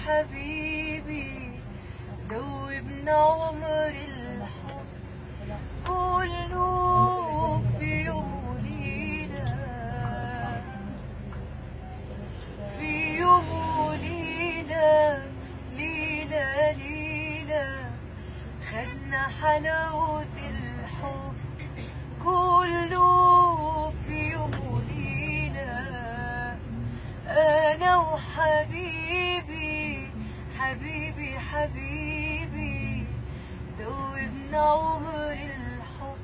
حبيبي دوبنا عمر الحب كله في يوم وليلة، في يوم وليلة، ليلة ليلة خدنا حلاوة الحب كله في يوم وليلة. أنا وحبيبي حبيبي حبيبي دوبنا عمر الحب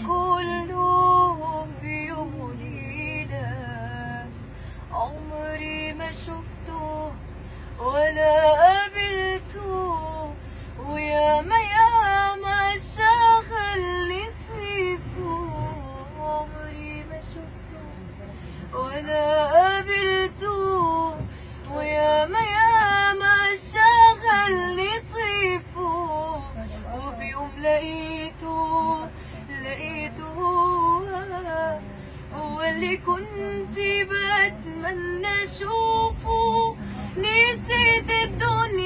كله في يوم وليلة. عمري ما شفته ولا قابلته، وياما ياما شغلني طيفه. عمري ما شفته ولا قابلته، وياما ياما شغلني طيفه. وفي يوم لقيته هو اللي كنت بتمنى اشوفه. نسيت الدنيا